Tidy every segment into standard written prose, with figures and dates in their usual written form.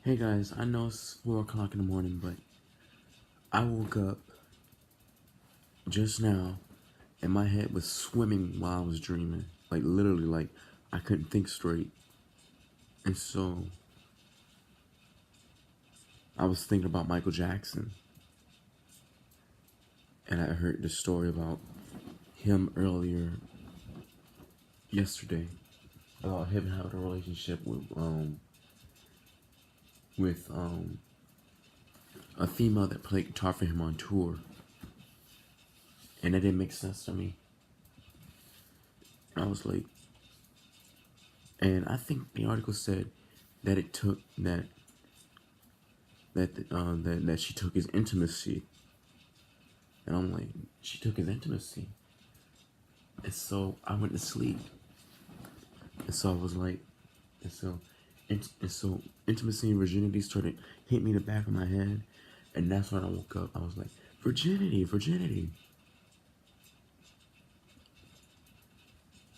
Hey guys, I know it's 4 o'clock in the morning, but I woke up just now and my head was swimming while I was dreaming. Like, literally, like, I couldn't think straight. And so, I was thinking about Michael Jackson. And I heard the story about him earlier yesterday. About him having a relationship with a female that played guitar for him on tour. And that didn't make sense to me. I was like, and I think the article said that it took that she took his intimacy, and I'm like, she took his intimacy, and so I went to sleep, and so I was like, and so intimacy and virginity started hitting me in the back of my head, and that's when I woke up. I was like, virginity, virginity.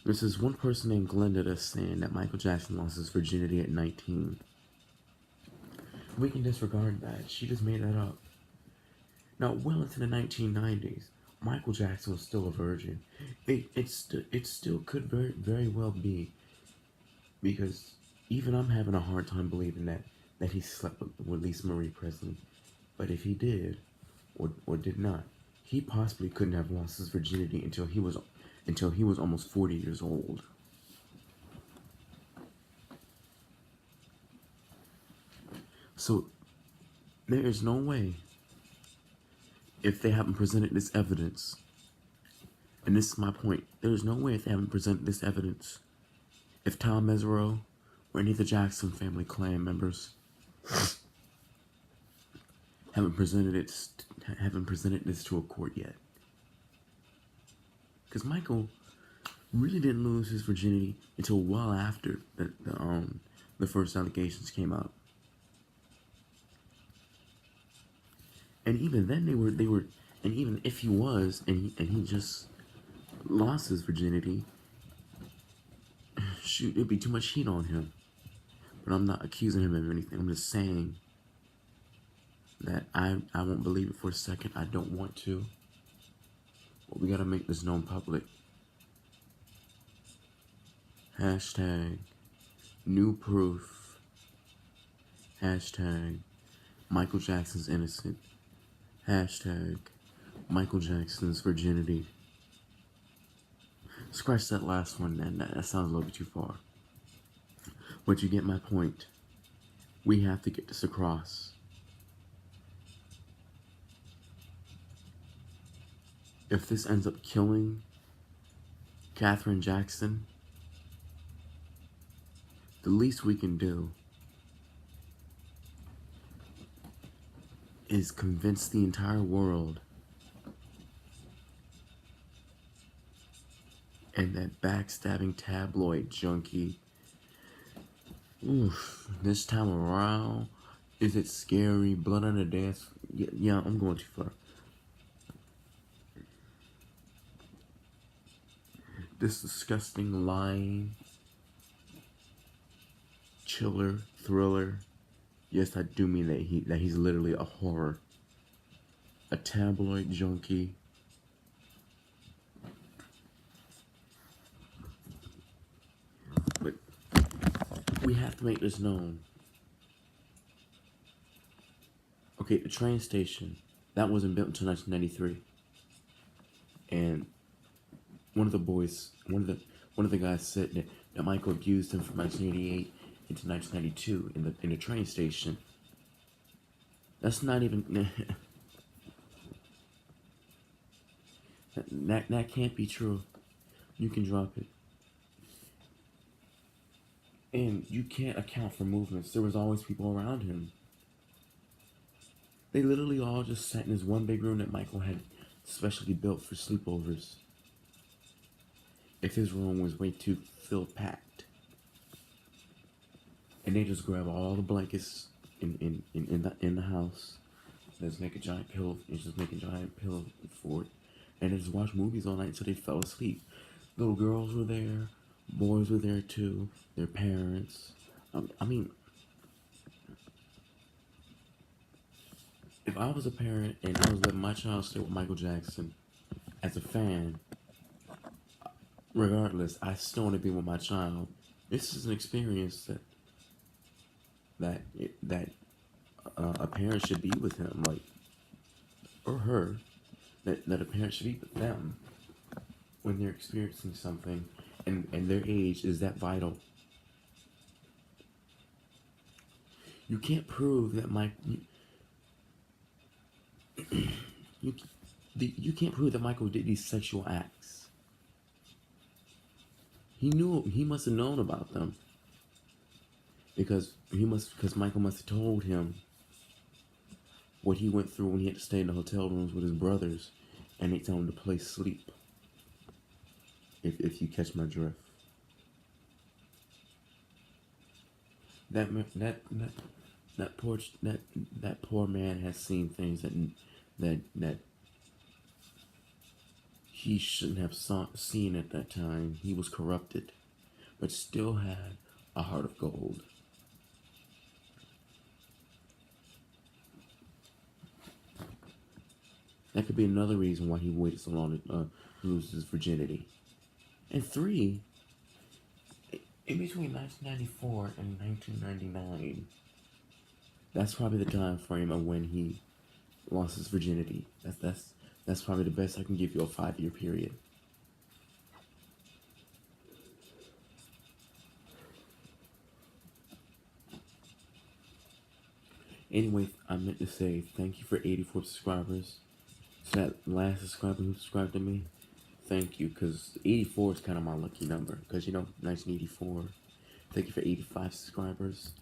There's this one person named Glenda that's saying that Michael Jackson lost his virginity at 19. We can disregard that. She just made that up. Now, well into the 1990s, Michael Jackson was still a virgin. It still could very well be, because even I'm having a hard time believing that he slept with Lisa Marie Presley. But if he did, or did not, he possibly couldn't have lost his virginity until he was almost 40 years old. So there is no way, if they haven't presented this evidence, and this is my point, there is no way if they haven't presented this evidence, if Tom Mesereau or any of the Jackson family clan members haven't presented this to a court yet. Because Michael really didn't lose his virginity until well after the first allegations came out. And even then they were and even if he was and he just lost his virginity, shoot, it'd be too much heat on him. But I'm not accusing him of anything. I'm just saying that I won't believe it for a second. I don't want to. But we gotta make this known public. Hashtag new proof. Hashtag Michael Jackson's innocent. Hashtag Michael Jackson's virginity. Scratch that last one, and that sounds a little bit too far. But you get my point. We have to get this across. If this ends up killing Katherine Jackson, the least we can do is convince the entire world and that backstabbing tabloid junkie. Oof, this time around, is it scary? Blood on the dance? Yeah, I'm going too far. This disgusting, lying, chiller, thriller. Yes, I do mean that he's literally a horror. A tabloid junkie. But we have to make this known. Okay, the train station, that wasn't built until 1993. And one of the guys said that Michael abused him from 1988 into 1992 in the train station. That's not even that can't be true. You can drop it. And you can't account for movements. There was always people around him. They literally all just sat in this one big room that Michael had specially built for sleepovers. If his room was way too filled packed. And they just grab all the blankets in the house. Let's make a giant pillow fort. And they just watch movies all night until they fell asleep. Little girls were there, boys were there too, their parents. I mean, I was a parent and I was letting my child stay with Michael Jackson, as a fan, regardless, I still want to be with my child. This is an experience that a parent should be with him, like, or her. That a parent should be with them when they're experiencing something, and their age is that vital. You can't prove that you, you can't prove that Michael did these sexual acts. He must have known about them because Michael must have told him what he went through when he had to stay in the hotel rooms with his brothers, and they tell him to play sleep. If you catch my drift. That poor man has seen things that he shouldn't have seen at that time. He was corrupted, but still had a heart of gold. That could be another reason why he waited so long to lose his virginity. And 3, in between 1994 and 1999, that's probably the time frame of when he lost his virginity. That's probably the best I can give you, a 5-year period. Anyway, I meant to say thank you for 84 subscribers. So that last subscriber who subscribed to me, thank you, because 84 is kind of my lucky number, because 1984. Thank you for 85 subscribers,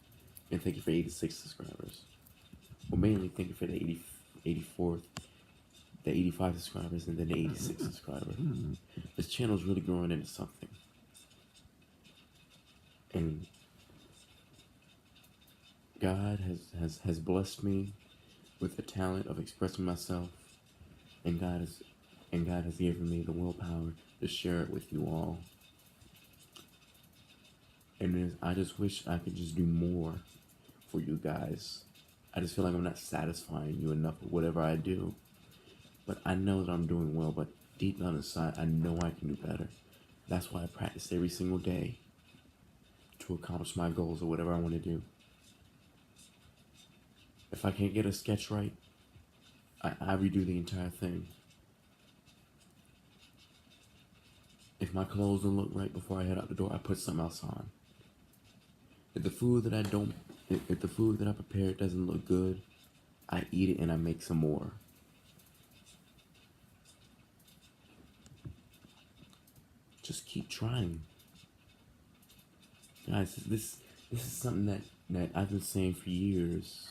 and thank you for 86 subscribers. Well, mainly thank you for the 84th, the 85 subscribers, and then the 86 subscribers. This channel's really growing into something. And God has blessed me with the talent of expressing myself, and God has given me the willpower to share it with you all. And I just wish I could just do more for you guys. I just feel like I'm not satisfying you enough with whatever I do. But I know that I'm doing well, but deep down inside, I know I can do better. That's why I practice every single day to accomplish my goals or whatever I want to do. If I can't get a sketch right, I redo the entire thing. If my clothes don't look right before I head out the door, I put something else on. If the food that I prepared doesn't look good, I eat it and I make some more. Just keep trying. Guys, this is something that I've been saying for years,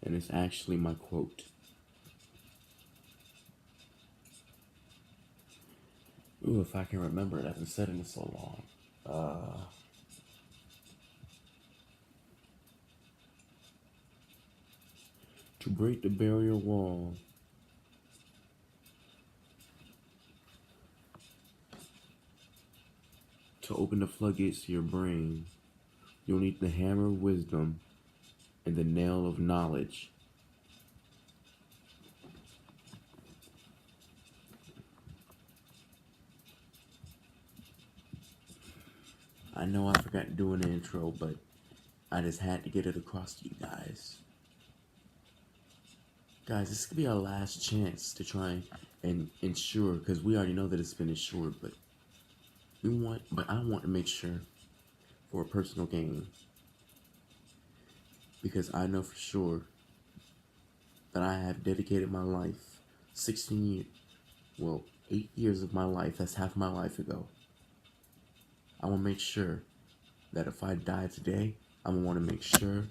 and it's actually my quote. Ooh, if I can remember it, I've been saying it so long. To break the barrier wall, to open the floodgates to your brain, you'll need the hammer of wisdom and the nail of knowledge. I know I forgot to do an intro, but I just had to get it across to you guys. Guys, this could be our last chance to try and ensure, because we already know that it's been insured, but I want to make sure for a personal gain, because I know for sure that I have dedicated my life, 8 years of my life, that's half my life ago. I want to make sure that if I die today, I'm going to want to make sure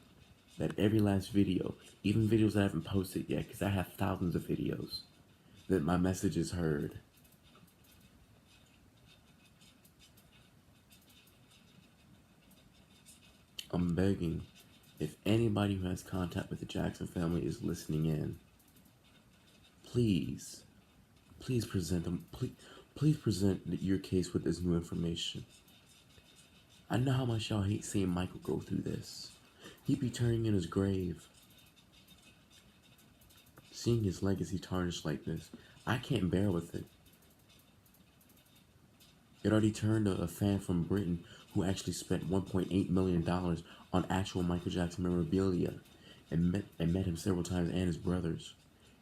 that every last video, even videos that I haven't posted yet, because I have thousands of videos, that my message is heard. I'm begging, if anybody who has contact with the Jackson family is listening in, please present them. Please present your case with this new information. I know how much y'all hate seeing Michael go through this. He'd be turning in his grave. Seeing his legacy tarnished like this, I can't bear with it. It already turned a fan from Britain who actually spent $1.8 million on actual Michael Jackson memorabilia and met him several times and his brothers,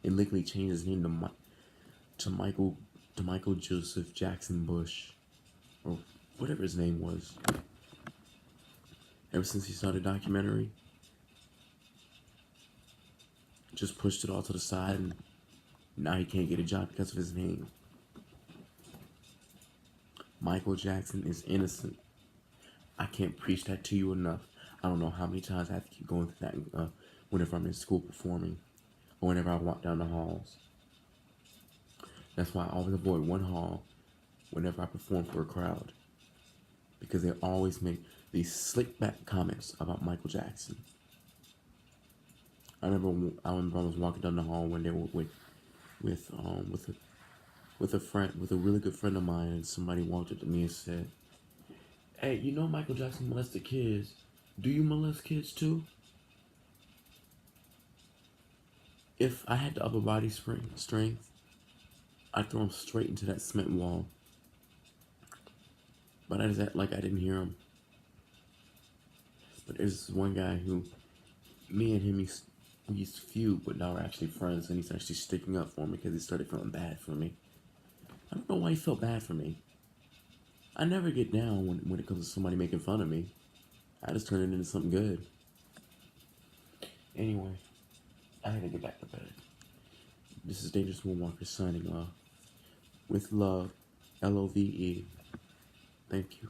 and legally changed his name to Michael Joseph Jackson Bush, or whatever his name was. Ever since he saw the documentary, just pushed it all to the side, and now he can't get a job because of his name. Michael Jackson is innocent. I can't preach that to you enough. I don't know how many times I have to keep going through that whenever I'm in school performing, or whenever I walk down the halls. That's why I always avoid one hall whenever I perform for a crowd, because they always make these slick back comments about Michael Jackson. I remember I was walking down the hall one day with a really good friend of mine, and somebody walked up to me and said, "Hey, you know Michael Jackson molested kids. Do you molest kids too?" If I had the upper body strength, I'd throw him straight into that cement wall. But I just act like I didn't hear him. But there's this one guy who, me and him, we used to feud, but now we're actually friends, and he's actually sticking up for me because he started feeling bad for me. I don't know why he felt bad for me. I never get down when it comes to somebody making fun of me. I just turn it into something good. Anyway, I had to get back to bed. This is Dangerous Moonwalker signing off. With love, LOVE. Thank you.